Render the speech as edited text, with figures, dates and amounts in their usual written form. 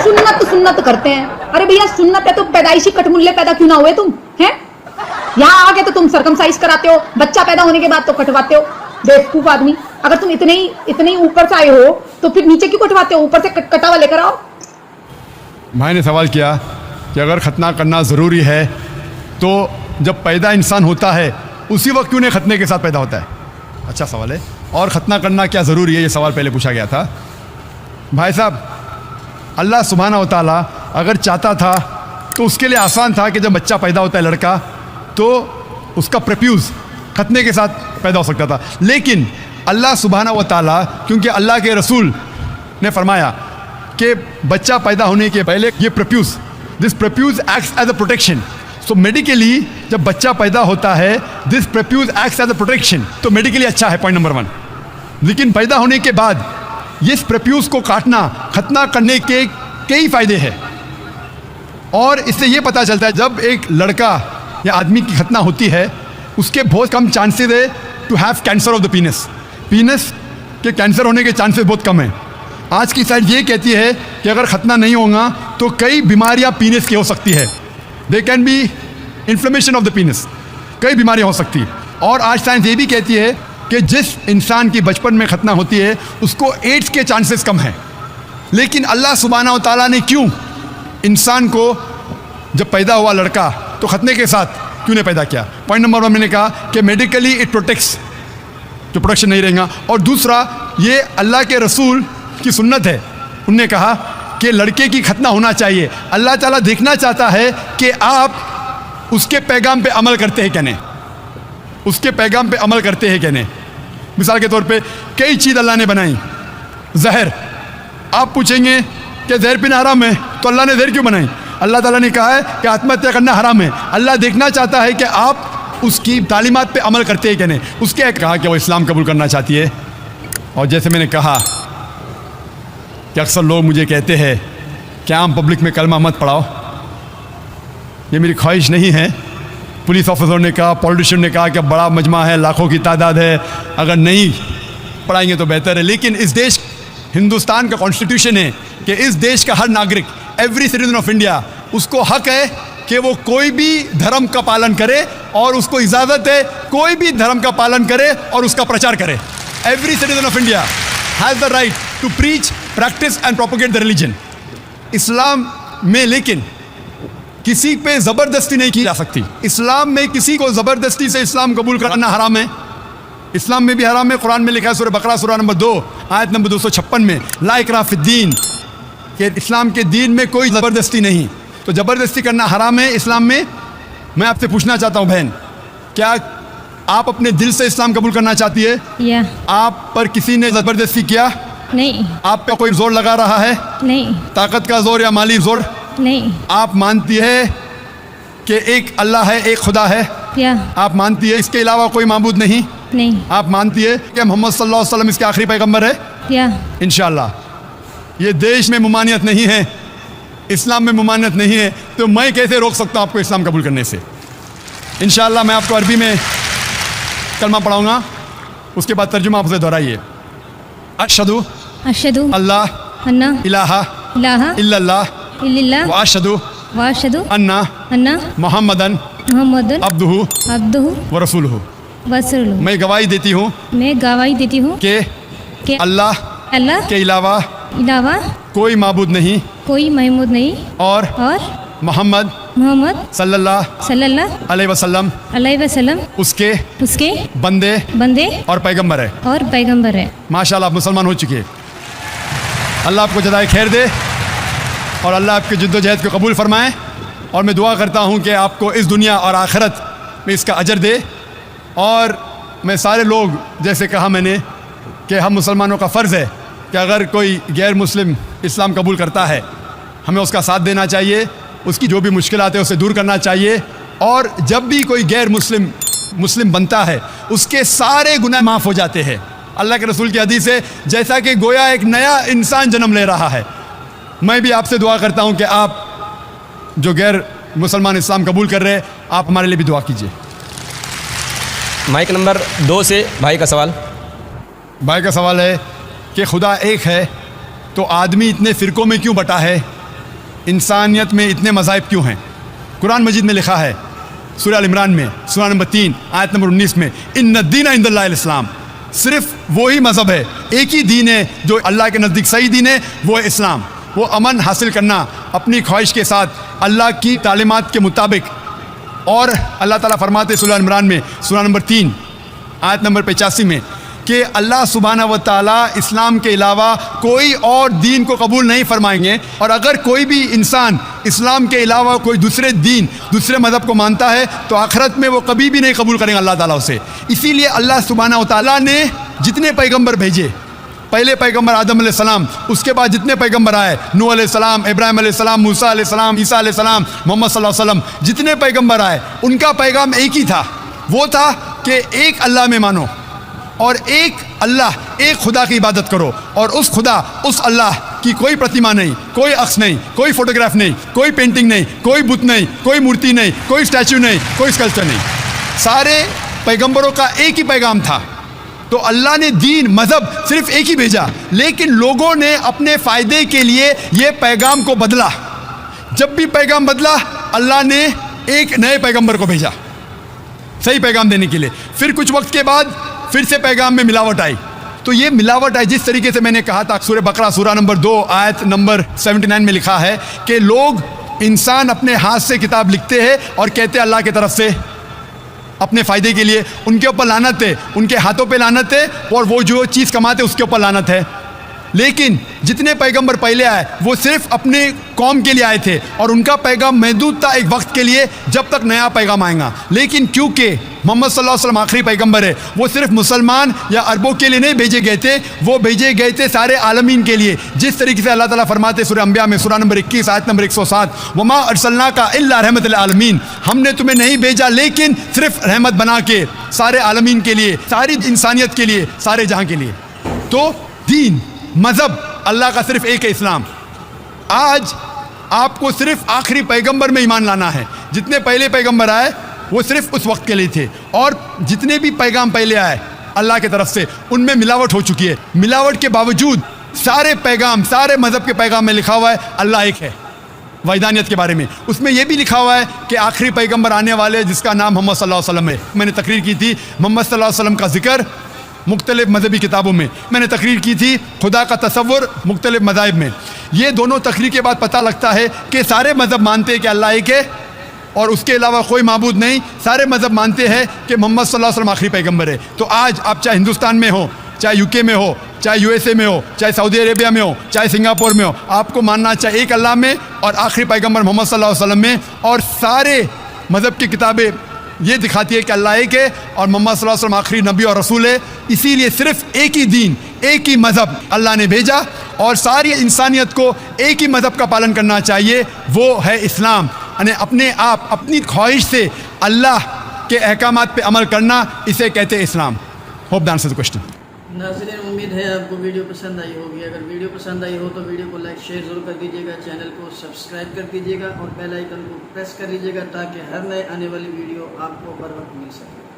सुन्नत करते हैं। अरे भैया सुन्नत है तो पैदाइशी कटमुल्ले पैदा क्यों ना हुए तुम हैं? यहाँ आके तो तुम सरकमसाइज कराते हो, बच्चा पैदा होने के बाद तो कटवाते हो। बेवकूफ आदमी, अगर तुम इतने ही ऊपर से आए हो तो फिर नीचे क्यों कटवाते हो? ऊपर से कटा हुआ लेकर आओ। भाई ने सवाल किया कि अगर खतना करना ज़रूरी है तो जब पैदा इंसान होता है उसी वक्त क्यों नहीं खतने के साथ पैदा होता है? अच्छा सवाल है। और ख़तना करना क्या ज़रूरी है, ये सवाल पहले पूछा गया था। भाई साहब, अल्लाह सुब्हाना व तआला अगर चाहता था तो उसके लिए आसान था कि जब बच्चा पैदा होता है लड़का तो उसका प्रप्यूज़ खतने के साथ पैदा हो सकता था। लेकिन अल्लाह सुब्हाना व तआला, क्योंकि अल्लाह के रसूल ने फरमाया कि बच्चा पैदा होने के पहले ये prepuce, this prepuce acts as a protection. So medically जब बच्चा पैदा होता है this prepuce acts as a protection, तो मेडिकली अच्छा है, पॉइंट नंबर 1। लेकिन पैदा होने के बाद इस प्रप्यूज़ को काटना, खतना करने के कई फ़ायदे हैं। और इससे ये पता चलता है जब एक लड़का या आदमी की खतना होती है उसके बहुत कम चांसेस है to have cancer of the penis. Penis के कैंसर होने के चांसेस बहुत कम हैं। आज की साइड ये कहती है कि अगर खतना नहीं होगा तो कई बीमारियां पीनस की हो सकती है। They can be inflammation of the पीनस, कई बीमारियां हो सकती है। और आज साइंस ये भी कहती है कि जिस इंसान की बचपन में खतना होती है उसको एड्स के चांसेस कम हैं। लेकिन अल्लाह सुब्हाना व तआला ने क्यों इंसान को जब पैदा हुआ लड़का तो खतने के साथ क्यों नहीं पैदा किया? पॉइंट नंबर 1 मैंने कहा कि मेडिकली इट प्रोटेक्ट्स, जो प्रोटेक्शन नहीं रहेगा। और दूसरा, ये अल्लाह के रसूल की सुन्नत है। उनने कहा कि लड़के की खतना होना चाहिए। अल्लाह ताला देखना चाहता है कि आप उसके पैगाम पे अमल करते हैं क्या नहीं, उसके पैगाम पे अमल करते हैं क्या नहीं। मिसाल के तौर पे कई चीज़ अल्लाह ने बनाई। जहर, आप पूछेंगे कि जहर पीना हराम है तो अल्लाह ने जहर क्यों बनाई? अल्लाह ताला ने कहा है कि आत्महत्या करना हराम है। अल्लाह देखना चाहता है कि आप उसकी तालीमात पे अमल करते हैं क्या नहीं। उसके कहा कि वो इस्लाम कबूल करना चाहती है। और जैसे मैंने कहा कि अक्सर लोग मुझे कहते हैं कि आम पब्लिक में कलमा मत पढ़ाओ, ये मेरी ख्वाहिश नहीं है। पुलिस ऑफिसर ने कहा, पॉलिटिशियन ने कहा कि बड़ा मजमा है, लाखों की तादाद है, अगर नहीं पढ़ाएंगे तो बेहतर है। लेकिन इस देश, हिंदुस्तान का कॉन्स्टिट्यूशन है कि इस देश का हर नागरिक, एवरी सिटीजन ऑफ इंडिया, उसको हक है कि वो कोई भी धर्म का पालन करे और उसको इजाज़त है कोई भी धर्म का पालन करे और उसका प्रचार करे। Every citizen of India has the right to preach, practice and propagate the religion. इस्लाम में लेकिन किसी पे ज़बरदस्ती नहीं की जा सकती। इस्लाम में किसी को ज़बरदस्ती से इस्लाम कबूल करना हराम है। इस्लाम में भी हराम है। कुरान में लिखा है सूरह बकरा सूरह नंबर 2 आयत नंबर 256 में, ला इकराह फिद्दीन, कि इस्लाम के दीन में कोई ज़बरदस्ती नहीं। तो ज़बरदस्ती करना हराम है इस्लाम में। मैं आपसे पूछना चाहता हूँ बहन, क्या आप अपने दिल से इस्लाम कबूल करना चाहती है? या आप पर किसी ने ज़बरदस्ती किया? नहीं। आप पे कोई जोर लगा रहा है? नहीं। ताकत का जोर या माली जोर? नहीं। आप मानती है कि एक अल्लाह है, एक खुदा है? या आप मानती है इसके अलावा कोई माबूद नहीं? नहीं। आप मानती है कि मोहम्मद सल्लल्लाहु अलैहि वसल्लम इसके आखिरी पैगंबर है? या इंशाअल्लाह। ये देश में मुमानियत नहीं है, इस्लाम में मुमानियत नहीं है, तो मैं कैसे रोक सकता हूँ आपको इस्लाम कबूल करने से? इंशाअल्लाह मैं आपको अरबी में कलमा पढ़ाऊँगा, उसके बाद तर्जुमा आपसे दोहराइए। अशहदु अशहदु अल्लाह अन्ना इलाहा इलाहा इल्लल्लाह इल्लल्लाह व अशहदु व अशहदु अन्ना अन्ना मुहम्मदन मुहम्मदन अब्दुहु अब्दुहु व रसूलुहु। व रसूलुहु। मैं गवाही देती हूँ मैं गवाही देती हूँ कि अल्लाह अल्लाह के अलावा इलावा कोई माबूद नहीं कोई महमूद नहीं और मोहम्मद सल्लल्लाहु अलैहि वसल्लम उसके बंदे और पैगंबर है। और पैगंबर है। माशाल्लाह, आप मुसलमान हो चुके हैं। अल्लाह आपको जज़ाए खैर दे और अल्लाह आपकी जद्दोजहद को कबूल फरमाए। और मैं दुआ करता हूँ कि आपको इस दुनिया और आखिरत में इसका अजर दे। और मैं सारे लोग, जैसे कहा मैंने कि हम मुसलमानों का फ़र्ज़ है कि अगर कोई गैर मुस्लिम इस्लाम कबूल करता है हमें उसका साथ देना चाहिए, उसकी जो भी मुश्किलात है उसे दूर करना चाहिए। और जब भी कोई गैर मुस्लिम बनता है उसके सारे गुनाह माफ़ हो जाते हैं। अल्लाह के रसूल की हदीस है, जैसा कि गोया एक नया इंसान जन्म ले रहा है। मैं भी आपसे दुआ करता हूँ कि आप जो गैर मुसलमान इस्लाम कबूल कर रहे हैं, आप हमारे लिए भी दुआ कीजिए। माइक नंबर 2 से भाई का सवाल। भाई का सवाल है कि खुदा एक है तो आदमी इतने फ़िरक़ों में क्यों बटा है? इंसानियत में इतने मज़ाहिब क्यों हैं? कुरान मजीद में लिखा है सूरह अल इमरान में सूरह नंबर 3 आयत नंबर 19 में इन्न दीन इंदल्लाहिल इस्लाम, सिर्फ वही मज़हब है, एक ही दीन है जो अल्लाह के नज़दीक सही दीन है, वो है इस्लाम। वो अमन हासिल करना अपनी ख्वाहिश के साथ अल्लाह की तालीमात के मुताबिक। और अल्लाह ताला फरमाते सूरह अल इमरान में सूरह नंबर 3 आयत नंबर 85 में कि अल्लाह सुब्हानहू व तआला इस्लाम के अलावा कोई और दीन को कबूल नहीं फरमाएंगे, और अगर कोई भी इंसान इस्लाम के अलावा कोई दूसरे दीन दूसरे मज़हब को मानता है तो आखिरत में वो कभी भी नहीं कबूल करेंगे अल्लाह ताला उसे। इसीलिए अल्लाह सुब्हानहू व तआला ने जितने पैगम्बर भेजे, पहले पैगम्बर आदम अलैहिस्सलाम, उसके बाद जितने पैगम्बर आए नूह अलैहिस्सलाम, इब्राहिम अलैहिस्सलाम, मूसा अलैहिस्सलाम, ईसा अलैहिस्सलाम, मोहम्मद सल्लल्लाहु अलैहि वसल्लम, जितने पैगम्बर आए उनका पैगाम एक ही था। वो था कि एक अल्लाह में मानो और एक अल्लाह, एक खुदा की इबादत करो, और उस खुदा, उस अल्लाह की कोई प्रतिमा नहीं, कोई अक्स नहीं, कोई फोटोग्राफ नहीं, कोई पेंटिंग नहीं, कोई बुत नहीं, कोई मूर्ति नहीं, कोई स्टैचू नहीं, कोई स्कल्पचर नहीं। सारे पैगम्बरों का एक ही पैगाम था। तो अल्लाह ने दीन मज़हब सिर्फ एक ही भेजा, लेकिन लोगों ने अपने फ़ायदे के लिए ये पैगाम को बदला। जब भी पैगाम बदला अल्लाह ने एक नए पैगम्बर को भेजा सही पैगाम देने के लिए। फिर कुछ वक्त के बाद फिर से पैगाम में मिलावट आई। तो ये मिलावट आई जिस तरीके से मैंने कहा था, सूरह बकरा सूरह नंबर 2 आयत नंबर 79 में लिखा है कि लोग, इंसान अपने हाथ से किताब लिखते हैं और कहते हैं अल्लाह की तरफ से अपने फ़ायदे के लिए। उनके ऊपर लानत है, उनके हाथों पे लानत है, और वो जो चीज़ कमाते उसके ऊपर लानत है। लेकिन जितने पैगंबर पहले आए वो सिर्फ अपने कौम के लिए आए थे, और उनका पैगाम महदूद था एक वक्त के लिए, जब तक नया पैगाम आएगा। लेकिन क्योंकि मोहम्मद सल्लल्लाहु अलैहि वसल्लम आखिरी पैगंबर है, वो सिर्फ मुसलमान या अरबों के लिए नहीं भेजे गए थे, वो भेजे गए थे सारे आलमीन के लिए। जिस तरीके से अल्लाह ताला फरमाते सूरह अंबिया में सूरह नंबर 21 आयत नंबर 107, वमा अरसलनाका इल्ला रहमतल आलमीन, हमने तुम्हें नहीं भेजा लेकिन सिर्फ रहमत बना के सारे आलमीन के लिए, सारी इंसानियत के लिए, सारे जहां के लिए। तो दीन मज़हब अल्लाह का सिर्फ एक है, इस्लाम। आज आपको सिर्फ आखिरी पैगंबर में ईमान लाना है। जितने पहले पैगंबर आए वो सिर्फ उस वक्त के लिए थे, और जितने भी पैगाम पहले आए अल्लाह की तरफ से उनमें मिलावट हो चुकी है। मिलावट के बावजूद सारे पैगाम, सारे मज़हब के पैगाम में लिखा हुआ है अल्लाह एक है। वैदानियत के बारे में उसमें यह भी लिखा हुआ है कि आखिरी पैगंबर आने वाले जिसका नाम मोहम्मद सल्लल्लाहु अलैहि वसल्लम है। मैंने तकरीर की थी मोहम्मद सल्लल्लाहु अलैहि वसल्लम का जिक्र मुख्तलिफ मजहबी किताबों में, मैंने तकरीर की थी खुदा का तसव्वुर मुख्तलिफ मज़ाहिब में। ये दोनों तकरीर के बाद पता लगता है कि सारे मज़हब मानते हैं कि अल्लाह एक है और उसके अलावा कोई माबूद नहीं। सारे मज़हब मानते हैं कि मोहम्मद सल्लल्लाहु अलैहि वसल्लम आखिरी पैगंबर है। तो आज आप चाहे हिंदुस्तान में हो, चाहे यूके में हो, चाहे यूएसए में हो, चाहे सऊदी अरेबिया में हो, चाहे सिंगापुर में हो, आपको मानना चाहिए एक अल्लाह में और आखिरी पैगंबर मोहम्मद सल्लल्लाहु अलैहि वसल्लम में। और सारे मज़हब की किताबें ये दिखाती है कि अल्लाह एक है और मोहम्मद सल्लल्लाहु अलैहि वसल्लम आखिरी नबी और रसूल है। इसीलिए सिर्फ एक ही दीन, एक ही मज़हब अल्लाह ने भेजा और सारी इंसानियत को एक ही मज़हब का पालन करना चाहिए, वो है इस्लाम। यानी अपने आप अपनी ख्वाहिश से अल्लाह के अहकामात पे अमल करना, इसे कहते हैं इस्लाम। Hope the answer the question. नाज़रीन, उम्मीद है आपको वीडियो पसंद आई होगी। अगर वीडियो पसंद आई हो तो वीडियो को लाइक शेयर ज़रूर कर दीजिएगा, चैनल को सब्सक्राइब कर दीजिएगा और बेल आइकन को प्रेस कर लीजिएगा ताकि हर नए आने वाली वीडियो आपको बर वक्त मिल सके।